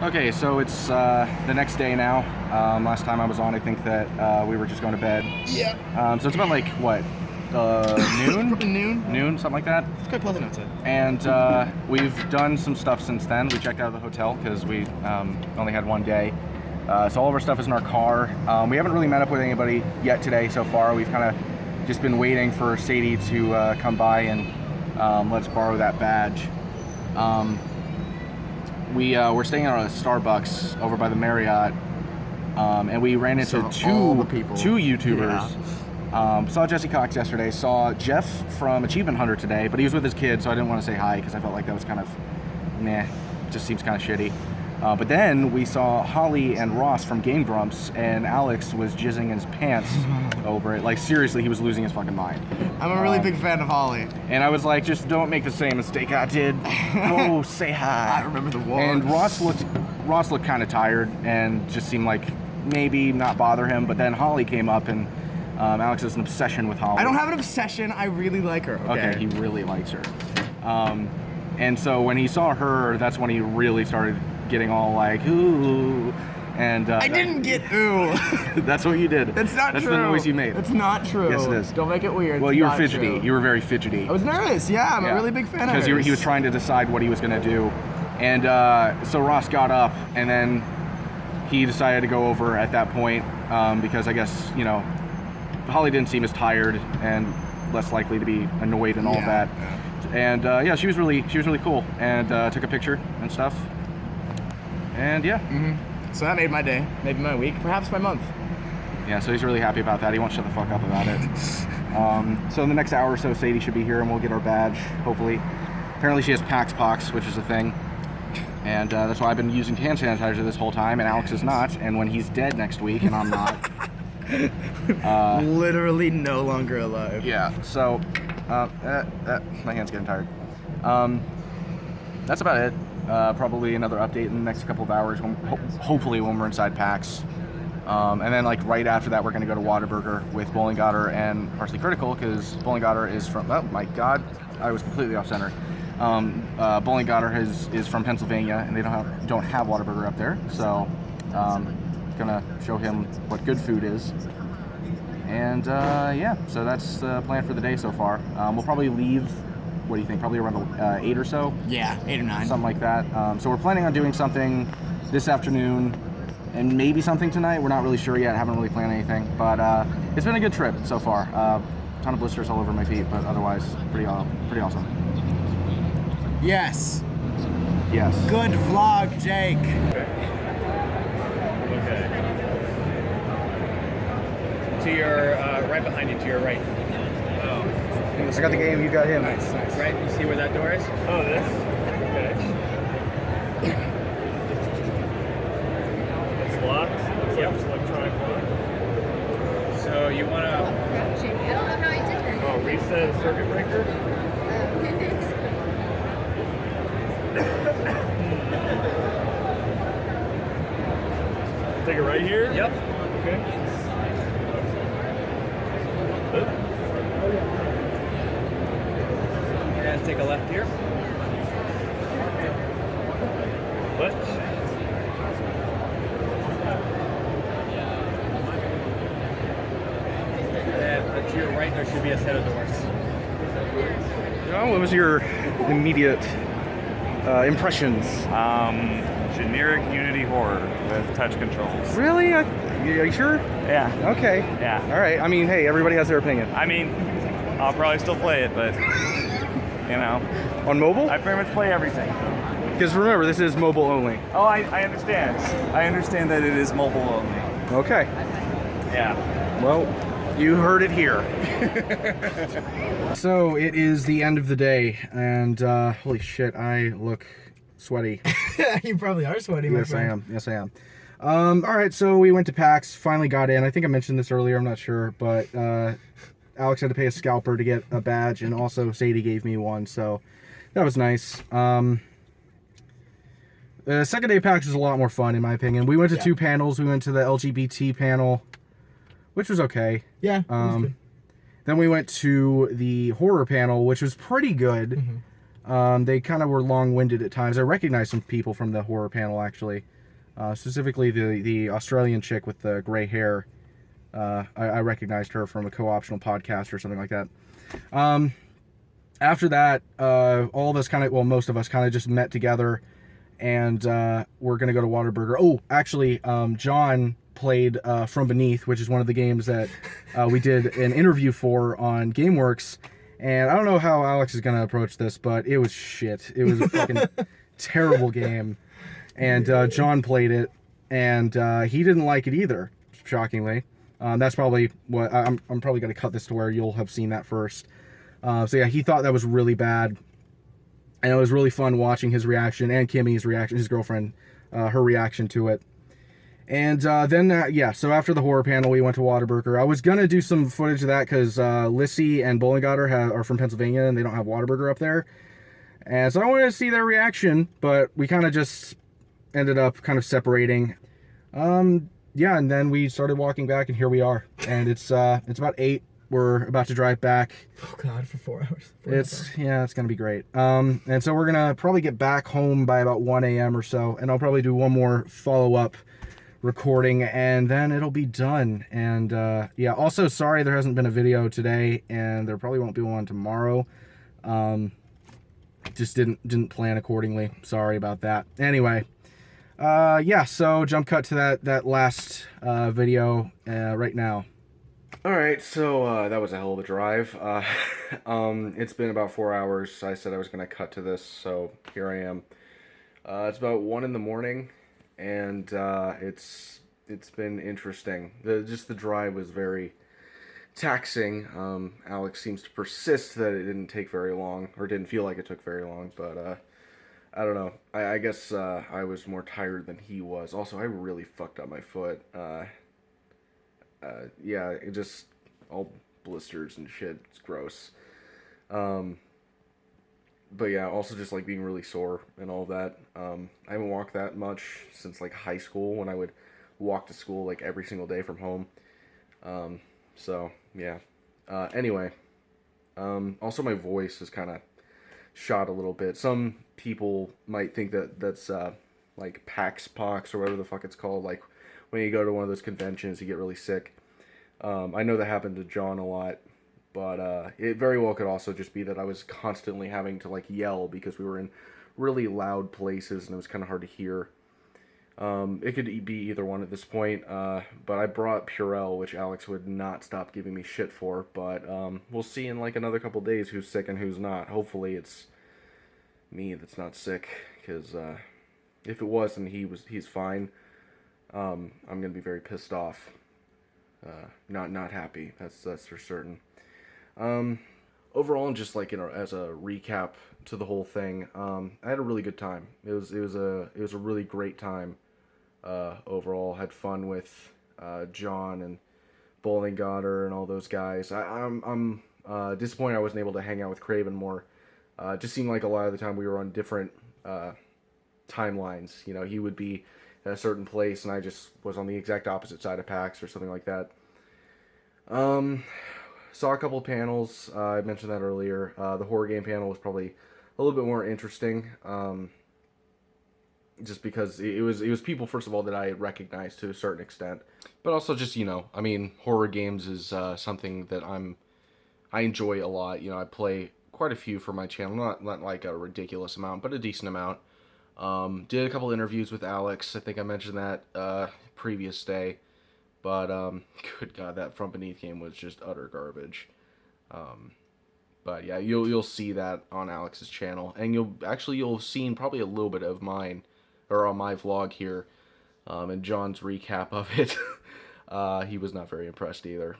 Okay, so it's the next day now. Last time I was on, I think that we were just going to bed. Yeah. So it's about like, what, noon? Probably noon. Noon, something like that. It's quite pleasant outside. And we've done some stuff since then. We checked out of the hotel because we only had one day. So all of our stuff is in our car. We haven't really met up with anybody yet today so far. We've kind of just been waiting for Sadie to come by and let us borrow that badge. We're staying at a Starbucks over by the Marriott, and we ran into two YouTubers. Yeah. Saw Jesse Cox yesterday, saw Jeff from Achievement Hunter today, but he was with his kid, so I didn't want to say hi because I felt like that was kind of, meh, just seems kind of shitty. But then we saw Holly and Ross from Game Grumps, and Alex was jizzing in his pants over it. Like, seriously, he was losing his fucking mind. I'm a really big fan of Holly. And I was like, just don't make the same mistake I did. Go say hi. I remember the war. And Ross looked kind of tired and just seemed like maybe not bother him. But then Holly came up, and Alex has an obsession with Holly. I don't have an obsession. I really like her. Okay, he really likes her. And so when he saw her, that's when he really started getting all like, ooh, and I didn't get ooh. That's what you did. That's not true. That's true. the noise you made. It's not true. Yes, it is. Don't make it weird. Well, it's you were not fidgety. True. You were very fidgety. I was nervous. Yeah, I'm a really big fan of hers. Because he was trying to decide what he was going to do. And so Ross got up, and then he decided to go over at that point because I guess, you know, Holly didn't seem as tired and less likely to be annoyed and all that. And yeah, she was really cool, and took a picture and stuff. And yeah. So that made my day, maybe my week, perhaps my month. Yeah, so he's really happy about that. He won't shut the fuck up about it. So in the next hour or so, Sadie should be here, and we'll get our badge, hopefully. Apparently she has PAX, which is a thing. And that's why I've been using hand sanitizer this whole time, and Alex is not. And when he's dead next week, and I'm not. Literally no longer alive. Yeah, so my hand's getting tired. That's about it. Probably another update in the next couple of hours, hopefully when we're inside PAX. And then like right after that, we're going to go to Whataburger with Bowling Goddard and Partially Critical, because Bowling Goddard is from, oh my god, I was completely off center. Bowling Goddard is from Pennsylvania, and they don't have Whataburger up there, so gonna show him what good food is. And yeah, so that's the plan for the day so far. We'll probably leave, what do you think, probably around 8 or so? Yeah, 8 or 9. Something like that. So we're planning on doing something this afternoon and maybe something tonight. We're not really sure yet, haven't really planned anything, but it's been a good trip so far. Ton of blisters all over my feet, but otherwise pretty awesome. Yes. Yes. Good vlog, Jake. Okay. To your, right behind you, to your right. Oh. I got the game, you got him. Nice. Right, you see where that door is? Oh, this? Okay. It's locked? Yep. It's electronic lock. So you want to... I don't know how I did it. Oh, reset circuit breaker? Take it right here? Yep. Okay. And take a left here. What? And to your right, there should be a set of doors. What was your immediate impressions? Generic Unity horror with touch controls. Really? Are you sure? Yeah. Okay. Yeah. All right. I mean, hey, everybody has their opinion. I mean, I'll probably still play it, but, you know. On mobile? I pretty much play everything. So. Because remember, this is mobile only. Oh, I understand. I understand that it is mobile only. Okay. Yeah. Well, you heard it here. So, it is the end of the day, and holy shit, I look sweaty. You probably are sweaty, my friend. Yes, I am. All right, so we went to PAX, finally got in. I think I mentioned this earlier, I'm not sure, but Alex had to pay a scalper to get a badge, and also Sadie gave me one, so that was nice. The second day of PAX was a lot more fun, in my opinion. We went to 2 panels. We went to the LGBT panel, which was okay. Yeah, it was good. Then we went to the horror panel, which was pretty good. They kind of were long-winded at times. I recognized some people from the horror panel, actually. Specifically the Australian chick with the gray hair. I recognized her from a co-optional podcast or something like that. After that, all of us kind of, well, most of us kind of just met together, and we're going to go to Whataburger. Oh, actually, John played From Beneath, which is one of the games that we did an interview for on GameWorks. And I don't know how Alex is going to approach this, but it was shit. It was a fucking terrible game. And John played it, and he didn't like it either, shockingly. That's probably what I'm probably going to cut this to where you'll have seen that first. So yeah, he thought that was really bad, and it was really fun watching his reaction and Kimmy's reaction, his girlfriend, her reaction to it. And then yeah, so after the horror panel, we went to Whataburger. I was gonna do some footage of that because Lissy and Bowlingotter are from Pennsylvania, and they don't have Whataburger up there, and so I wanted to see their reaction, but we kind of just ended up kind of separating. Yeah, and then we started walking back, and here we are, and it's about 8. We're about to drive back. Oh God, for 4 hours. It's gonna be great. And so we're gonna probably get back home by about 1 a.m. or so, and I'll probably do one more follow-up recording, and then it'll be done. And yeah, also sorry there hasn't been a video today, and there probably won't be one tomorrow. Just didn't plan accordingly. Sorry about that. Anyway, yeah, so jump cut to that last video right now. Alright, so that was a hell of a drive. It's been about 4 hours. I said I was going to cut to this, so here I am. It's about 1 in the morning, and it's been interesting. The drive was very taxing. Alex seems to persist that it didn't take very long, or didn't feel like it took very long, but I don't know. I guess I was more tired than he was. Also, I really fucked up my foot. Yeah, it just all blisters and shit. It's gross. But yeah, also just like being really sore and all of that. I haven't walked that much since like high school, when I would walk to school like every single day from home. So yeah. Anyway, also my voice is kind of shot a little bit. Some people might think that that's like PAX or whatever the fuck it's called, like when you go to one of those conventions, you get really sick. I know that happened to John a lot, but it very well could also just be that I was constantly having to like yell because we were in really loud places and it was kind of hard to hear. It could be either one at this point, but I brought Purell, which Alex would not stop giving me shit for, but we'll see in like another couple days who's sick and who's not. Hopefully it's me that's not sick, because if it was and he's fine, I'm gonna be very pissed off. Not happy. That's for certain. Overall, and just like, you know, as a recap to the whole thing, I had a really good time. It was a really great time. Overall, had fun with John and Bowlingotter and all those guys. I'm disappointed I wasn't able to hang out with Craven more. It just seemed like a lot of the time we were on different timelines. You know, he would be at a certain place, and I just was on the exact opposite side of PAX or something like that. Saw a couple of panels. I mentioned that earlier. The horror game panel was probably a little bit more interesting, just because it was people, first of all, that I recognized to a certain extent, but also just, you know, I mean, horror games is something that I enjoy a lot. You know, I play quite a few for my channel, not like a ridiculous amount, but a decent amount. Did a couple interviews with Alex. I think I mentioned that previous day, but good God, that From Beneath game was just utter garbage. But yeah, you'll see that on Alex's channel, and you'll have seen probably a little bit of mine, or on my vlog here, and John's recap of it. He was not very impressed either.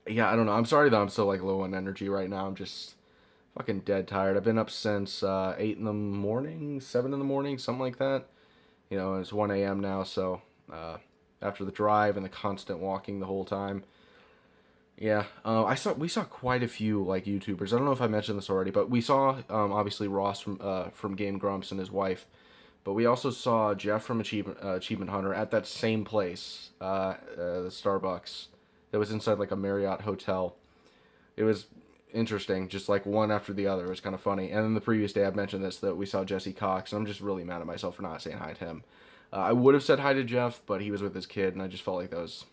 Yeah, I don't know. I'm sorry that I'm so like low on energy right now. I'm just fucking dead tired. I've been up since 8 in the morning, 7 in the morning, something like that. You know, it's 1 a.m. now, so after the drive and the constant walking the whole time. Yeah, we saw quite a few like YouTubers. I don't know if I mentioned this already, but we saw obviously Ross from Game Grumps and his wife, but we also saw Jeff from Achievement Hunter at that same place, the Starbucks that was inside like a Marriott hotel. It was interesting, just like one after the other. It was kind of funny. And then the previous day, I've mentioned this, that we saw Jesse Cox, and I'm just really mad at myself for not saying hi to him. I would have said hi to Jeff, but he was with his kid, and I just felt like that was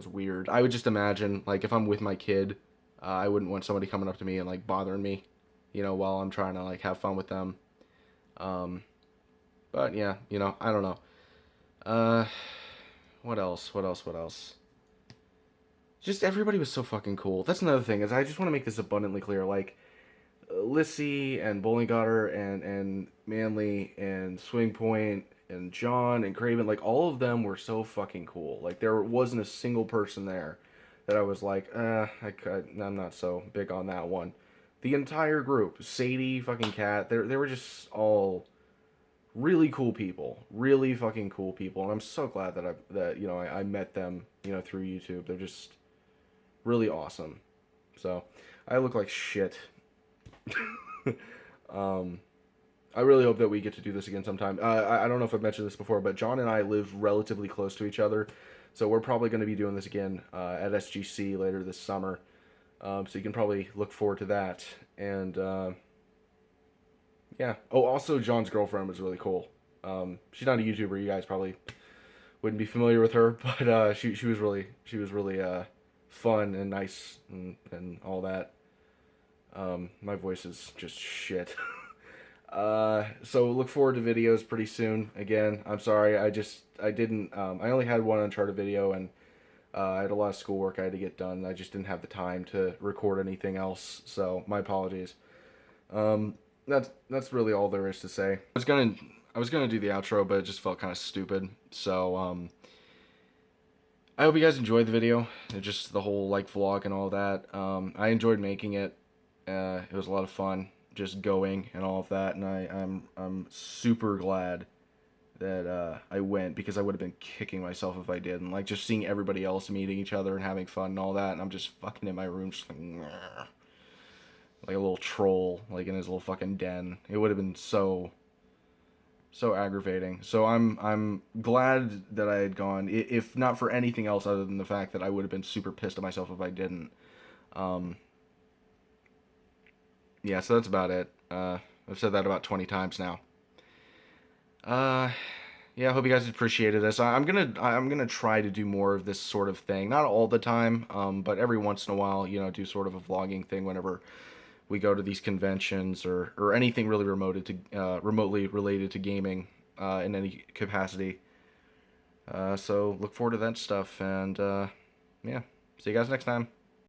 weird. I would just imagine, like, if I'm with my kid, I wouldn't want somebody coming up to me and, like, bothering me, you know, while I'm trying to, like, have fun with them. But, yeah, you know, I don't know. What else? Just everybody was so fucking cool. That's another thing, is I just want to make this abundantly clear. Like, Lissy and Bowling Gutter and Manly and Swing Point and John and Craven, like, all of them were so fucking cool. Like, there wasn't a single person there that I was like, I'm not so big on that one. The entire group, Sadie, fucking Kat, they were just all really cool people, really fucking cool people, and I'm so glad that you know I met them, you know, through YouTube. They're just really awesome. So I look like shit. I really hope that we get to do this again sometime. I don't know if I've mentioned this before, but John and I live relatively close to each other, so we're probably going to be doing this again at SGC later this summer. So you can probably look forward to that. And yeah. Oh, also John's girlfriend was really cool. She's not a YouTuber. You guys probably wouldn't be familiar with her, but she was really fun and nice and all that. My voice is just shit. So look forward to videos pretty soon. Again, I'm sorry. I only had one Uncharted video, and I had a lot of schoolwork I had to get done. I just didn't have the time to record anything else. So my apologies. That's really all there is to say. I was gonna do the outro, but it just felt kind of stupid. So I hope you guys enjoyed the video. Just the whole like vlog and all that. I enjoyed making it. It was a lot of fun, just going and all of that. And I'm super glad that I went, because I would have been kicking myself if I didn't. Like, just seeing everybody else meeting each other and having fun and all that, and I'm just fucking in my room just like a little troll, like in his little fucking den. It would have been so aggravating. So I'm glad that I had gone, if not for anything else other than the fact that I would have been super pissed at myself if I didn't. Yeah, so that's about it. I've said that about 20 times now. Yeah, I hope you guys appreciated this. I'm gonna try to do more of this sort of thing. Not all the time, but every once in a while, you know, do sort of a vlogging thing whenever we go to these conventions or anything really remotely related to gaming in any capacity. So look forward to that stuff, and yeah, see you guys next time.